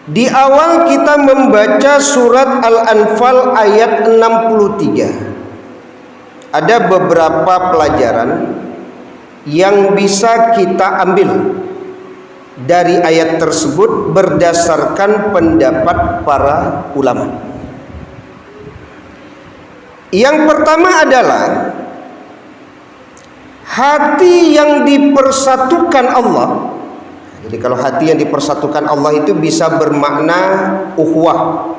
Di awal kita membaca surat Al-Anfal ayat 63. Ada beberapa pelajaran yang bisa kita ambil dari ayat tersebut berdasarkan pendapat para ulama. Yang pertama adalah hati yang dipersatukan Allah. Jadi kalau hati yang dipersatukan Allah itu bisa bermakna ukhuwah,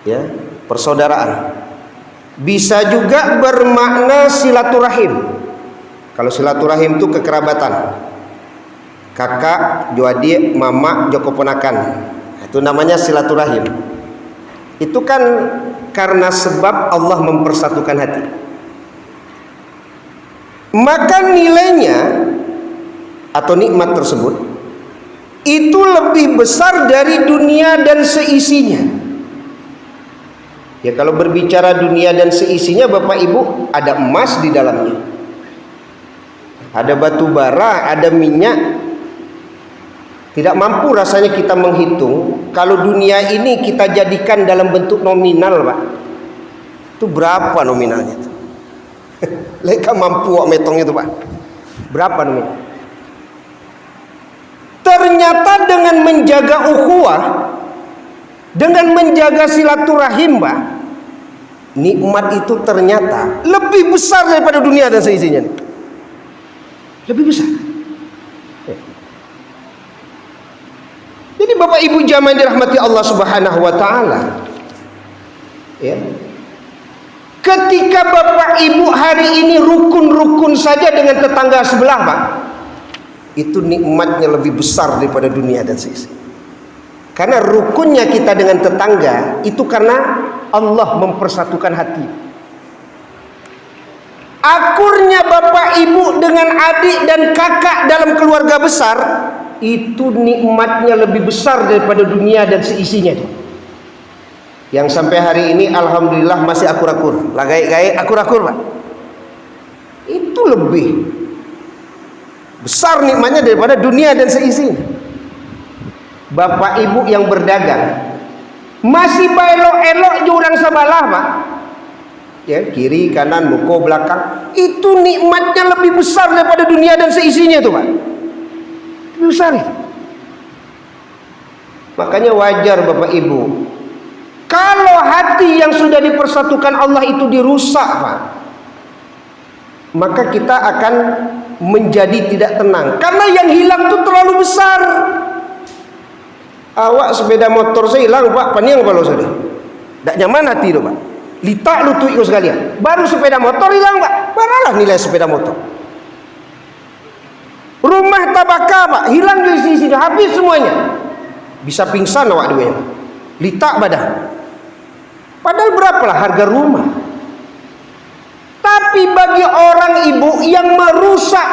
ya, persaudaraan. Bisa juga bermakna silaturahim. Kalau silaturahim itu kekerabatan, kakak, jo adik, mama, jo keponakan, itu namanya silaturahim. Itu kan karena sebab Allah mempersatukan hati. Maka nilainya atau nikmat tersebut itu lebih besar dari dunia dan seisinya. Ya, kalau berbicara dunia dan seisinya, Bapak Ibu, ada emas di dalamnya, ada batu bara, ada minyak. Tidak mampu rasanya kita menghitung. Kalau dunia ini kita jadikan dalam bentuk nominal, Pak, itu berapa nominalnya itu? Leka mampu wak metong itu, Pak, berapa nominal? Ternyata dengan menjaga ukhuwah, dengan menjaga silaturahim, Pak, nikmat itu ternyata lebih besar daripada dunia dan seisinya. Lebih besar. Jadi Bapak Ibu jamaah dirahmati Allah Subhanahu wa taala, ya. Ketika Bapak Ibu hari ini rukun-rukun saja dengan tetangga sebelah, Pak, itu nikmatnya lebih besar daripada dunia dan seisi. Karena rukunnya kita dengan tetangga itu karena Allah mempersatukan hati. Akurnya Bapak Ibu dengan adik dan kakak dalam keluarga besar, itu nikmatnya lebih besar daripada dunia dan seisinya. Yang sampai hari ini alhamdulillah masih akur-akur, lagai-gai akur-akur, Pak. Itu lebih besar nikmatnya daripada dunia dan seisinya. Bapak Ibu yang berdagang masih baelok-elok jurang sebelah, Pak, ya, kiri kanan muka belakang, itu nikmatnya lebih besar daripada dunia dan seisinya itu, Pak. Lebih besar itu. Makanya wajar Bapak Ibu kalau hati yang sudah dipersatukan Allah itu dirusak, Pak, maka kita akan menjadi tidak tenang karena yang hilang itu terlalu besar. Awak sepeda motor saya hilang, Pak, paniang kalau sudah tidak nyaman hati itu, Pak, litak lutut itu sekalian. Baru sepeda motor hilang, Pak, baralah nilai sepeda motor. Rumah tabaka, Pak, hilang dari sisi, habis semuanya, bisa pingsan awak duanya, litak badan. Padahal berapalah harga rumah. Tapi bagi orang ibu yang merusak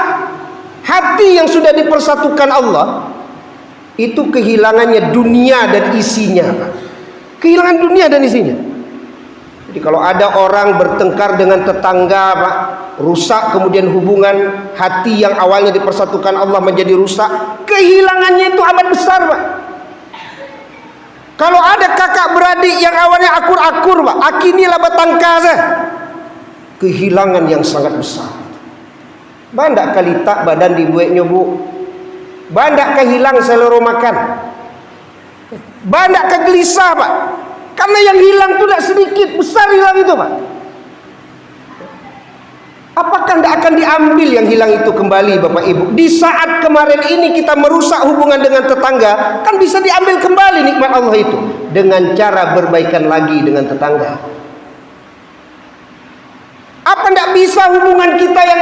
hati yang sudah dipersatukan Allah, itu kehilangannya dunia dan isinya, Pak. Kehilangan dunia dan isinya. Jadi kalau ada orang bertengkar dengan tetangga, Pak, rusak kemudian hubungan hati yang awalnya dipersatukan Allah menjadi rusak, kehilangannya itu amat besar, Pak. Kalau ada kakak beradik yang awalnya akur-akur, Pak, akinilah batangkasa, kehilangan yang sangat besar. Bandak kalitak badan dibuat nyobu, bandak kehilang selera makan, bandak kegelisah, Pak, karena yang hilang itu tidak sedikit, besar hilang itu, Pak. Apakah tidak akan diambil yang hilang itu kembali, Bapak Ibu? Di saat kemarin ini kita merusak hubungan dengan tetangga, kan bisa diambil kembali nikmat Allah itu dengan cara berbaikan lagi dengan tetangga. Apa tidak bisa hubungan kita yang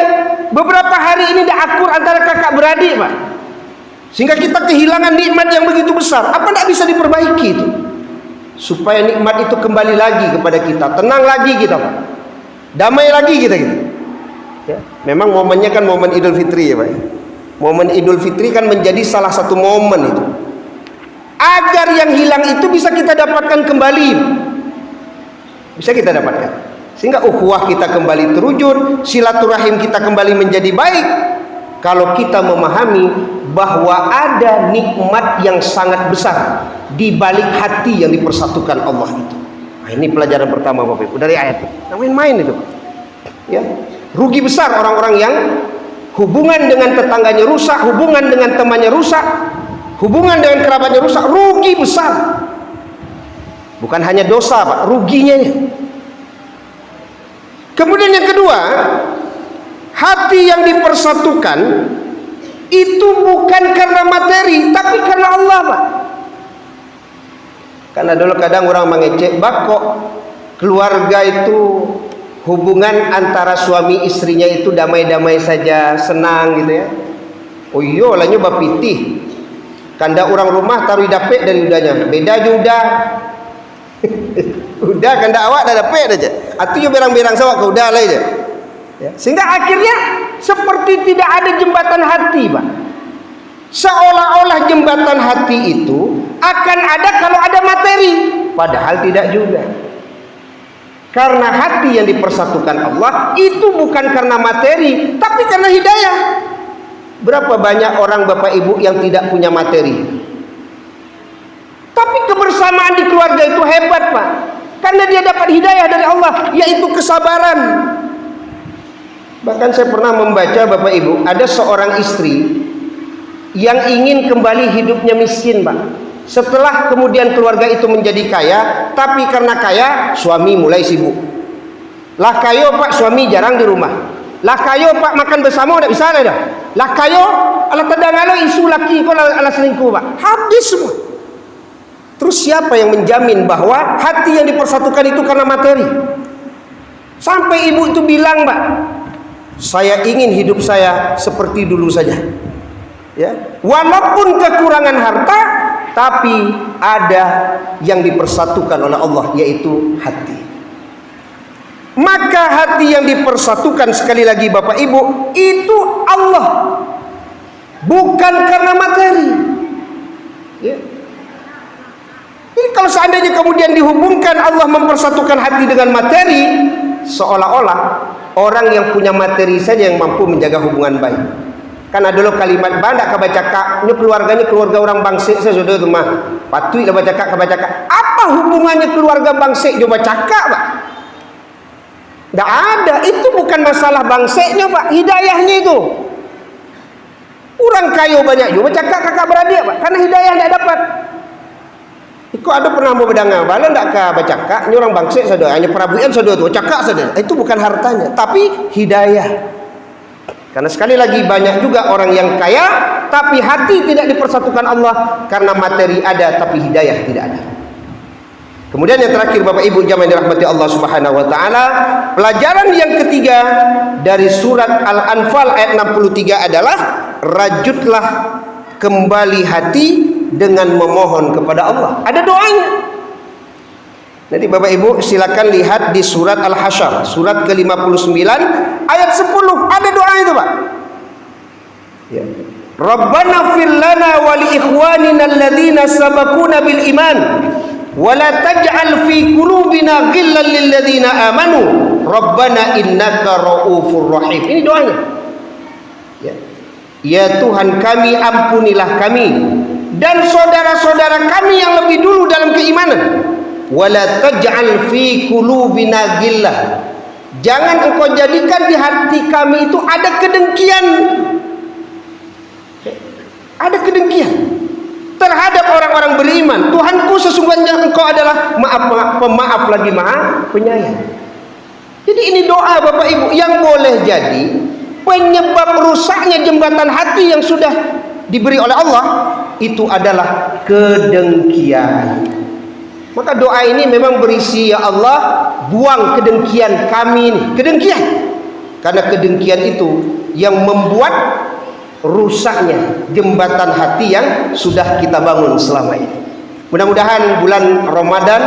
beberapa hari ini tidak akur antara kakak beradik, Pak, sehingga kita kehilangan nikmat yang begitu besar? Apa tidak bisa diperbaiki itu supaya nikmat itu kembali lagi kepada kita, tenang lagi kita, Pak, damai lagi kita gitu. Ya, memang momennya kan momen Idul Fitri, ya, Pak. Momen Idul Fitri kan menjadi salah satu momen itu agar yang hilang itu bisa kita dapatkan kembali, bisa kita dapatkan, sehingga ukhuwah kita kembali terwujud, silaturahim kita kembali menjadi baik. Kalau kita memahami bahwa ada nikmat yang sangat besar di balik hati yang dipersatukan Allah itu. Nah, ini pelajaran pertama Bapak Ibu dari ayat itu. Nah, main-main itu, ya. Rugi besar orang-orang yang hubungan dengan tetangganya rusak, hubungan dengan temannya rusak, hubungan dengan kerabatnya rusak, rugi besar. Bukan hanya dosa, Pak, ruginya. Kemudian yang kedua, hati yang dipersatukan itu bukan karena materi, tapi karena Allah, Pak. Karena dulu kadang orang mengecek, kok keluarga itu hubungan antara suami istrinya itu damai-damai saja, senang gitu ya. Oh iya, lah nyoba pitih. Kanda orang rumah taruh dapet dari udahnya, beda juga. Udah kanda awak dah dapet aja. Artinya berang-berang sawak ke udah lah aja. Ya. Sehingga akhirnya seperti tidak ada jembatan hati, Pak. Seolah-olah jembatan hati itu akan ada kalau ada materi, padahal tidak juga. Karena hati yang dipersatukan Allah itu bukan karena materi, tapi karena hidayah. Berapa banyak orang Bapak Ibu yang tidak punya materi, tapi kebersamaan di keluarga itu hebat, Pak. Karena dia dapat hidayah dari Allah, yaitu kesabaran. Bahkan saya pernah membaca Bapak Ibu, ada seorang istri yang ingin kembali hidupnya miskin, Pak. Setelah kemudian keluarga itu menjadi kaya, tapi karena kaya suami mulai sibuk. Lah kayo Pak, suami jarang di rumah. Lah kayo Pak, makan bersama tidak bisa dah. Lah kayo ala tadangalo isu laki kau ala selingkuh, Pak. Habis semua. Terus siapa yang menjamin bahwa hati yang dipersatukan itu karena materi? Sampai ibu itu bilang, Pak, saya ingin hidup saya seperti dulu saja. Ya, walaupun kekurangan harta, tapi ada yang dipersatukan oleh Allah, yaitu hati. Maka hati yang dipersatukan, sekali lagi Bapak Ibu, itu Allah, bukan karena materi. Ya. Jadi kalau seandainya kemudian dihubungkan Allah mempersatukan hati dengan materi, seolah-olah orang yang punya materi saja yang mampu menjaga hubungan baik. Karena dulu kalimat bandak kebaca kak, keluarganya keluarga orang bangsik saya sudah itu mah. Patutlah baca kak kebaca kak. Apa hubungannya keluarga bangsik coba cakap, Pak? Tidak ada, itu bukan masalah bangsiknya, Pak, hidayahnya itu. Orang kayu banyak juga cakap kakak beradik, Pak, karena hidayah tidak dapat. Ikut ada pernah mau berdangang, bala tidak ke baca kak, ini orang bangsik saudara, hanya perabuan saudara itu cakap saudara. Itu bukan hartanya, tapi hidayah. Karena sekali lagi banyak juga orang yang kaya tapi hati tidak dipersatukan Allah, karena materi ada tapi hidayah tidak ada. Kemudian yang terakhir Bapak Ibu jamaah yang dirahmati Allah Subhanahu wa taala, pelajaran yang ketiga dari surat Al-Anfal ayat 63 adalah rajutlah kembali hati dengan memohon kepada Allah. Ada doanya. Nanti Bapak Ibu silakan lihat di surat Al-Hasyr, surat ke-59 ayat 10, ada doa itu, Pak. Ya. Rabbana fir lana wa li ikhwanina alladhina sabaquna bil iman wa la taj'al fi qulubina ghillan lil ladzina amanu rabbana innaka raufur rahim. Ini doanya. Ya. Ya Tuhan kami, ampunilah kami dan saudara-saudara kami yang lebih dulu dalam keimanan. Wala taj'al fi qulubina ghillah, jangan engkau jadikan di hati kami itu ada kedengkian, terhadap orang-orang beriman. Tuhanku, sesungguhnya engkau adalah pemaaf lagi maha penyayang. Jadi ini doa Bapak Ibu yang boleh jadi penyebab rusaknya jembatan hati yang sudah diberi oleh Allah, itu adalah kedengkian. Maka doa ini memang berisi, ya Allah, buang kedengkian kami ini. Kedengkian. Karena kedengkian itu yang membuat rusaknya jembatan hati yang sudah kita bangun selama ini. Mudah-mudahan bulan Ramadan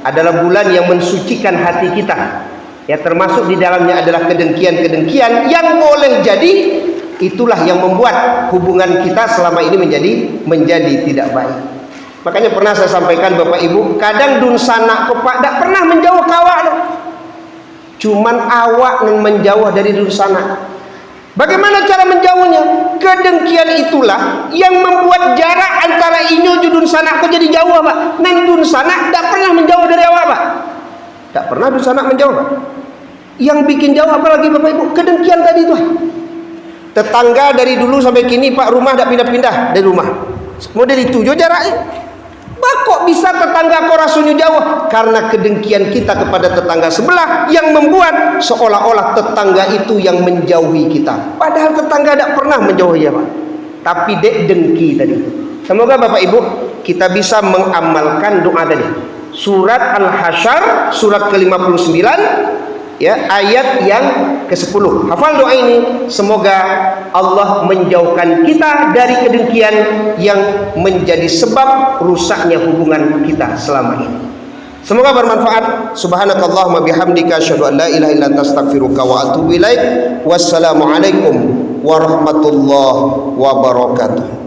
adalah bulan yang mensucikan hati kita. Ya, termasuk di dalamnya adalah kedengkian-kedengkian yang boleh jadi itulah yang membuat hubungan kita selama ini menjadi tidak baik. Makanya pernah saya sampaikan Bapak Ibu, kadang dun sanak kepak tak pernah menjauh ke awak, cuman awak yang menjauh dari dun sanak. Bagaimana cara menjauhnya? Kedengkian itulah yang membuat jarak antara inyo judun sanak kau jadi jauh, Pak. Nang dun sanak tak pernah menjauh dari awak, Pak. Tak pernah dun sanak menjauh, Pak. Yang bikin jauh apalagi Bapak Ibu? Kedengkian tadi itu. Tetangga dari dulu sampai kini, Pak, rumah tak pindah-pindah dari rumah. Model itu jo jaraknya. Kok bisa tetangga kau rasanya jauh? Karena kedengkian kita kepada tetangga sebelah yang membuat seolah-olah tetangga itu yang menjauhi kita. Padahal tetangga tidak pernah menjauhi ya, Pak. Tapi dek dengki tadi. Semoga Bapak Ibu kita bisa mengamalkan doa tadi. Surat Al-Hasyr surat ke-59 ya, ayat yang ke-10. Hafal doa ini. Semoga Allah menjauhkan kita dari kedengkian yang menjadi sebab rusaknya hubungan kita selama ini. Semoga bermanfaat. Subhanakallahumma bihamdika asyhadu an la ilaha illa anta astaghfiruka wa atubu ilaik. Wassalamualaikum warahmatullahi wabarakatuh.